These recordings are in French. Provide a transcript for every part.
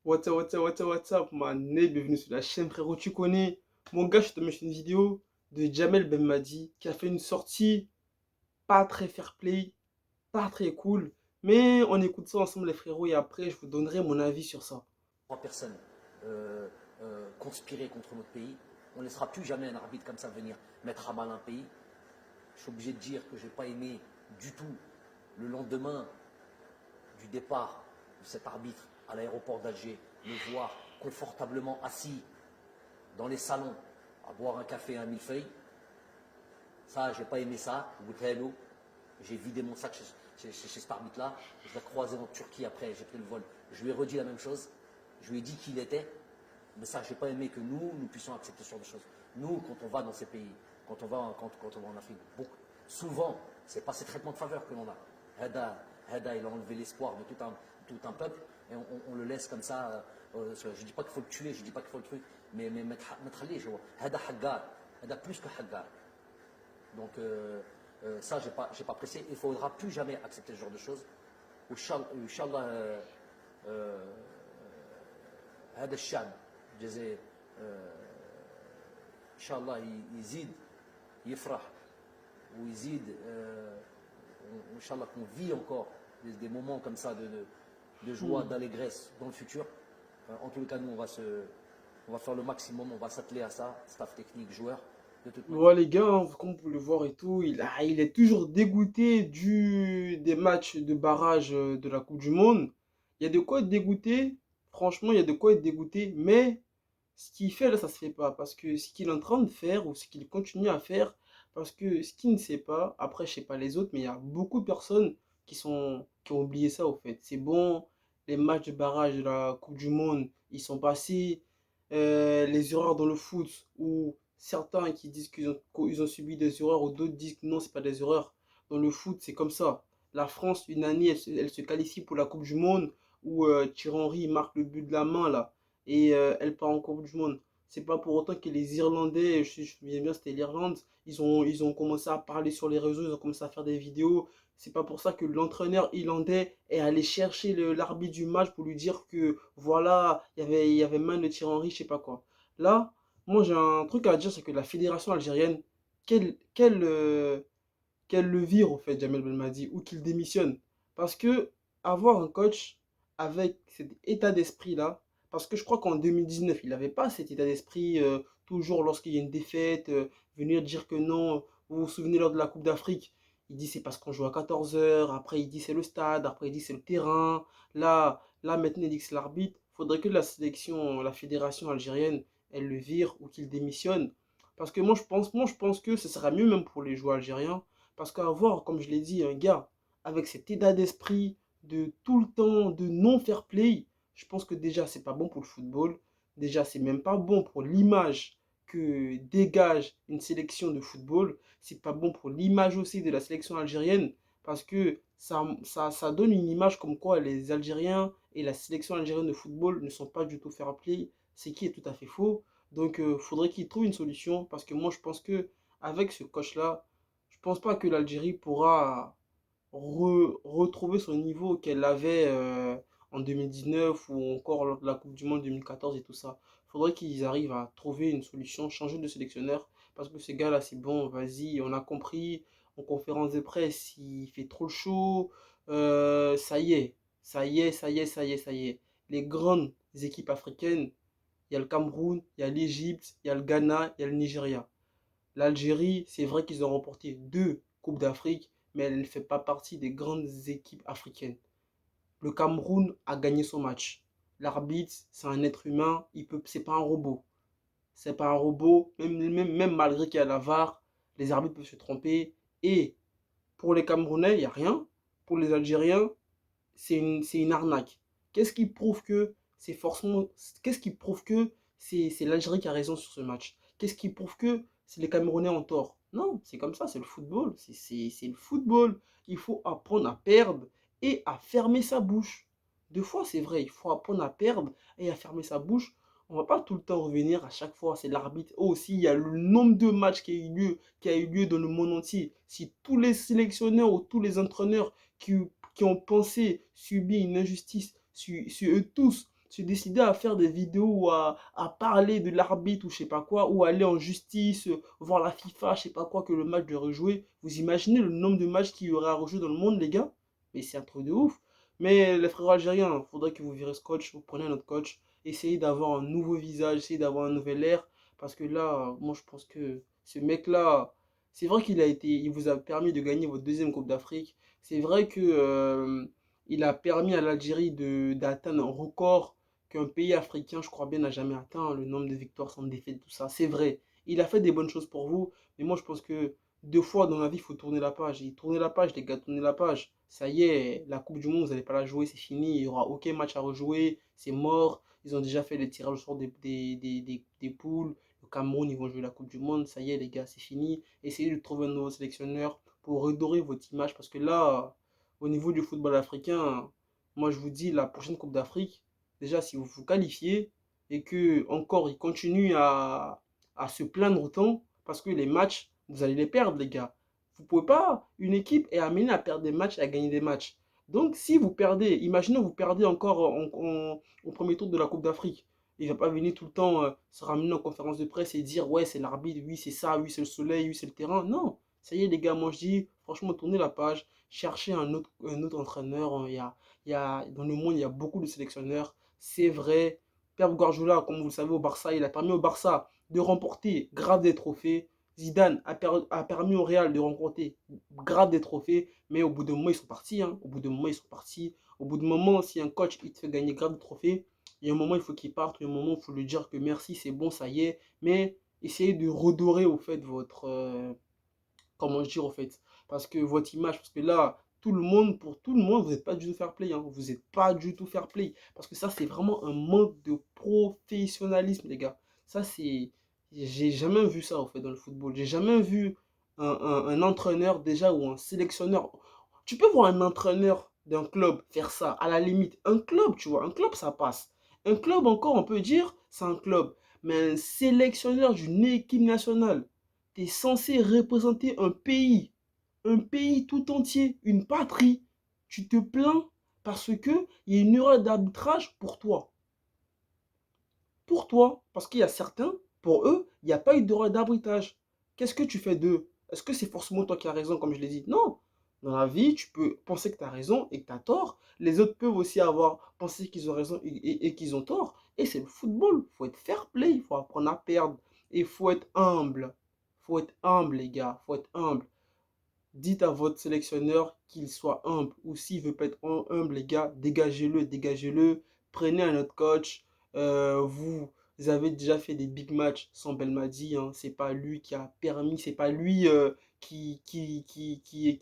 What's up, man? Bienvenue sur la chaîne, frérot. Tu connais, mon gars, je te mets une vidéo de Jamel Belmadi qui a fait une sortie pas très fair-play, pas très cool. Mais on écoute ça ensemble, les frérots, et après, je vous donnerai mon avis sur ça. Trois personnes euh, conspirer contre notre pays. On ne laissera plus jamais un arbitre comme ça venir mettre à mal un pays. Je suis obligé de dire que je n'ai pas aimé du tout le lendemain du départ de cet arbitre à l'aéroport d'Alger, le voir confortablement assis dans les salons à boire un café et un millefeuille. Ça, j'ai pas aimé ça. J'ai vidé mon sac chez cet arbitre-là. Je l'ai croisé en Turquie après, j'ai pris le vol. Je lui ai redit la même chose. Je lui ai dit qui il était. Mais ça, j'ai pas aimé que nous puissions accepter ce genre de choses. Nous, quand on va dans ces pays, quand on va en Afrique, souvent, c'est pas ces traitements de faveur que l'on a. Heda, il a enlevé l'espoir de tout un peuple et on le laisse comme ça. Je dis pas qu'il faut le tuer, je dis pas qu'il faut le truc, mais mettre les gens. Heda Haggar, Heda plus que Haggar. Donc ça, j'ai pas apprécié. Il ne faudra plus jamais accepter ce genre de choses. Inch'Allah, هذا الشعب جزائر ان شاء الله يزيد يفرح ويزيد ان شاء الله qu'on vit encore des moments comme ça de joie, d'allégresse dans le futur. En tous les cas, nous on va faire le maximum, on va s'atteler à ça, staff technique, joueurs, de toute manière. Voilà, les gars, hein, comme vous pouvez le voir et tout, il est toujours dégoûté des matchs de barrage de la Coupe du Monde. Il y a de quoi être dégoûté. Franchement, il y a de quoi être dégoûté. Mais ce qu'il fait là, ça se fait pas. Parce que ce qu'il est en train de faire ou ce qu'il continue à faire, parce que ce qu'il ne sait pas, après, je sais pas les autres, mais il y a beaucoup de personnes qui ont oublié ça au fait. C'est bon, les matchs de barrage de la Coupe du Monde, ils sont passés. Les erreurs dans le foot, ou certains qui disent qu'ils ont subi des erreurs, ou d'autres disent que non, c'est pas des erreurs. Dans le foot, c'est comme ça. La France, une année, elle se qualifie pour la Coupe du Monde, où Thierry Henry marque le but de la main là et elle part en Coupe du Monde. C'est pas pour autant que les Irlandais, je me souviens bien, c'était l'Irlande, ils ont commencé à parler sur les réseaux, ils ont commencé à faire des vidéos. C'est pas pour ça que l'entraîneur irlandais est allé chercher l'arbitre du match pour lui dire que voilà, il y avait main de Thierry Henry, je sais pas quoi. Là, moi j'ai un truc à dire, c'est que la fédération algérienne, qu'elle le vire au fait, Jamel Belmadi, ou qu'il démissionne. Parce que avoir un coach avec cet état d'esprit-là, parce que je crois qu'en 2019, il n'avait pas cet état d'esprit, toujours lorsqu'il y a une défaite, venir dire que non. Vous vous souvenez lors de la Coupe d'Afrique, il dit c'est parce qu'on joue à 14 heures, après il dit c'est le stade, après il dit c'est le terrain. Là maintenant il dit que c'est l'arbitre. Il faudrait que la sélection, la fédération algérienne, elle le vire ou qu'il démissionne. Parce que moi je pense que ce sera mieux même pour les joueurs algériens parce qu'avoir, comme je l'ai dit, un gars avec cet état d'esprit de tout le temps de non fair play, je pense que déjà, c'est pas bon pour le football. Déjà, c'est même pas bon pour l'image que dégage une sélection de football. C'est pas bon pour l'image aussi de la sélection algérienne parce que ça donne une image comme quoi les Algériens et la sélection algérienne de football ne sont pas du tout fair play, ce qui est tout à fait faux. Donc, il faudrait qu'ils trouvent une solution parce que moi, je pense que avec ce coach-là, je pense pas que l'Algérie pourra retrouver son niveau qu'elle avait en 2019 ou encore lors de la Coupe du Monde 2014 et tout ça. Il faudrait qu'ils arrivent à trouver une solution, changer de sélectionneur parce que ces gars-là, c'est bon, vas-y, on a compris. En conférence de presse, il fait trop chaud. Ça y est, ça y est, ça y est, ça y est, ça y est. Les grandes équipes africaines, il y a le Cameroun, il y a l'Égypte, il y a le Ghana, il y a le Nigeria. L'Algérie, c'est vrai qu'ils ont remporté deux Coupes d'Afrique, mais elle ne fait pas partie des grandes équipes africaines. Le Cameroun a gagné son match. L'arbitre, c'est un être humain, c'est pas un robot. C'est pas un robot, même malgré qu'il y a la VAR, les arbitres peuvent se tromper. Et pour les Camerounais, il n'y a rien. Pour les Algériens, c'est une arnaque. Qu'est-ce qui prouve que c'est forcément. Qu'est-ce qui prouve que c'est l'Algérie qui a raison sur ce match? Qu'est-ce qui prouve que c'est les Camerounais en tort? Non, c'est comme ça, c'est le football. C'est le football. Il faut apprendre à perdre et à fermer sa bouche. Deux fois, c'est vrai, il faut apprendre à perdre et à fermer sa bouche. On va pas tout le temps revenir à chaque fois, c'est l'arbitre. Oh, aussi, il y a le nombre de matchs qui a eu lieu dans le monde entier. Si tous les sélectionneurs ou tous les entraîneurs qui ont pensé subir une injustice, si eux tous se décider à faire des vidéos ou à parler de l'arbitre ou je sais pas quoi, ou aller en justice, voir la FIFA, je sais pas quoi, que le match de rejouer. Vous imaginez le nombre de matchs qu'il y aura à rejouer dans le monde, les gars? Mais c'est un truc de ouf. Mais les frères algériens, il faudrait que vous virez ce coach, vous prenez un autre coach, essayez d'avoir un nouveau visage, essayez d'avoir un nouvel air, parce que là, moi je pense que ce mec-là, c'est vrai il vous a permis de gagner votre deuxième Coupe d'Afrique. C'est vrai que il a permis à l'Algérie d'atteindre un record qu'un pays africain, je crois bien, n'a jamais atteint, le nombre de victoires sans défaite, tout ça. C'est vrai. Il a fait des bonnes choses pour vous, mais moi je pense que deux fois dans la vie, il faut tourner la page. Et tourner la page, les gars, tourner la page. Ça y est, la Coupe du Monde, vous n'allez pas la jouer, c'est fini. Il n'y aura aucun match à rejouer, c'est mort. Ils ont déjà fait les tirages au sort des poules. Le Cameroun, ils vont jouer la Coupe du Monde. Ça y est, les gars, c'est fini. Essayez de trouver un nouveau sélectionneur pour redorer votre image. Parce que là, au niveau du football africain, moi je vous dis, la prochaine Coupe d'Afrique, déjà si vous vous qualifiez et que encore ils continuent à se plaindre autant, parce que les matchs, vous allez les perdre, les gars. Vous pouvez pas, une équipe est amenée à perdre des matchs et à gagner des matchs. Donc si vous perdez, imaginez vous perdez encore au premier tour de la Coupe d'Afrique. Il ne va pas venir tout le temps se ramener en conférence de presse et dire ouais c'est l'arbitre, oui c'est ça, oui c'est le soleil, oui c'est le terrain. Non, ça y est les gars, moi je dis franchement tournez la page, cherchez un autre entraîneur. Dans le monde il y a beaucoup de sélectionneurs. C'est vrai, Pep Guardiola, comme vous le savez au Barça, il a permis au Barça de remporter grave des trophées. Zidane a permis au Real de remporter grave des trophées, mais au bout d'un moment, ils sont partis. Hein. Au bout d'un moment, ils sont partis. Au bout d'un moment, si un coach il te fait gagner grave de trophées, il y a un moment, il faut qu'il parte. Il y a un moment, il faut lui dire que merci, c'est bon, ça y est. Mais essayez de redorer au fait votre, comment dire au fait, parce que votre image, parce que là, tout le monde, pour tout le monde, vous n'êtes pas du tout fair play, hein. Vous n'êtes pas du tout fair play, parce que ça, c'est vraiment un manque de professionnalisme, les gars. Ça, c'est, j'ai jamais vu ça, en fait, dans le football. J'ai jamais vu un entraîneur, déjà, ou un sélectionneur. Tu peux voir un entraîneur d'un club faire ça, à la limite. Un club, tu vois, un club, ça passe. Un club, encore, on peut dire, c'est un club. Mais un sélectionneur d'une équipe nationale, tu es censé représenter un pays tout entier, une patrie. Tu te plains parce qu'il y a une erreur d'arbitrage pour toi. Pour toi, parce qu'il y a certains, pour eux, il n'y a pas eu d'erreur d'arbitrage. Qu'est-ce que tu fais d'eux? Est-ce que c'est forcément toi qui as raison, comme je l'ai dit? Non. Dans la vie, tu peux penser que tu as raison et que tu as tort. Les autres peuvent aussi avoir pensé qu'ils ont raison et qu'ils ont tort. Et c'est le football. Il faut être fair play. Il faut apprendre à perdre. Et il faut être humble. Il faut être humble, les gars. Il faut être humble. Dites à votre sélectionneur qu'il soit humble. Ou s'il veut pas être humble, les gars, dégagez-le, dégagez-le. Prenez un autre coach. Vous avez déjà fait des big matchs sans Belmadi. Hein. C'est pas lui qui a permis, c'est pas lui qui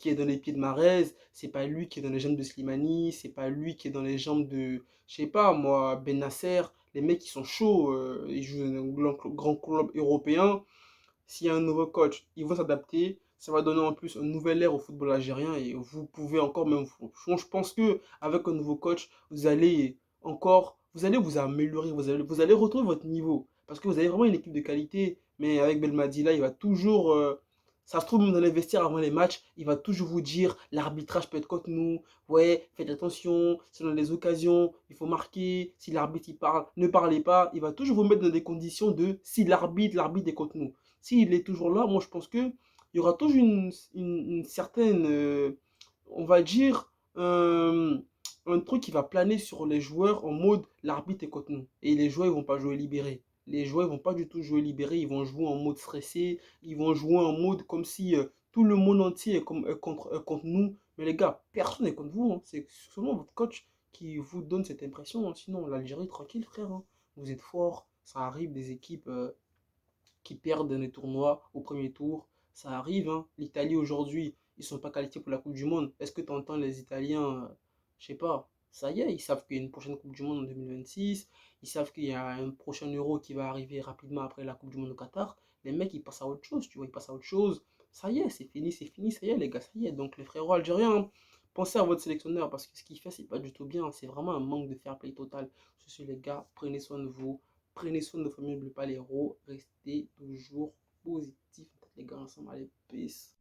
est dans les pieds de Mahrez. C'est pas lui qui est dans les jambes de Slimani. C'est pas lui qui est dans les jambes de, je sais pas moi, Ben Nasser. Les mecs qui sont chauds, ils jouent dans un grand club européen. S'il y a un nouveau coach, il va s'adapter. Ça va donner en plus un nouvel air au football algérien et vous pouvez encore même. Je pense que avec un nouveau coach, vous allez vous améliorer, vous allez retrouver votre niveau parce que vous avez vraiment une équipe de qualité. Mais avec Belmadi là, il va toujours, ça se trouve même dans les vestiaires avant les matchs, il va toujours vous dire l'arbitrage peut être contre nous. Ouais, faites attention, c'est dans les occasions, il faut marquer. Si l'arbitre il parle, ne parlez pas. Il va toujours vous mettre dans des conditions de si l'arbitre est contre nous. S'il est toujours là, moi je pense que il y aura toujours une certaine, on va dire, un truc qui va planer sur les joueurs en mode l'arbitre est contre nous. Et les joueurs ils vont pas jouer libéré. Les joueurs ils vont pas du tout jouer libéré, ils vont jouer en mode stressé, ils vont jouer en mode comme si tout le monde entier est contre nous. Mais les gars, personne n'est contre vous. Hein. C'est seulement votre coach qui vous donne cette impression. Hein. Sinon, l'Algérie, tranquille, frère. Hein. Vous êtes fort. Ça arrive des équipes qui perdent les tournois au premier tour. Ça arrive, hein. L'Italie aujourd'hui, ils ne sont pas qualifiés pour la Coupe du Monde. Est-ce que tu entends les Italiens, je sais pas, ça y est, ils savent qu'il y a une prochaine Coupe du Monde en 2026. Ils savent qu'il y a un prochain Euro qui va arriver rapidement après la Coupe du Monde au Qatar. Les mecs, ils passent à autre chose, tu vois, ils passent à autre chose. Ça y est, c'est fini, ça y est, les gars, ça y est. Donc, les frérots algériens, hein, pensez à votre sélectionneur parce que ce qu'il fait, c'est pas du tout bien. C'est vraiment un manque de fair play total. Ceci, les gars, prenez soin de vous. Prenez soin de nos familles, n'oubliez pas les héros. Restez toujours positifs, les gars, ensemble. Allez, peace.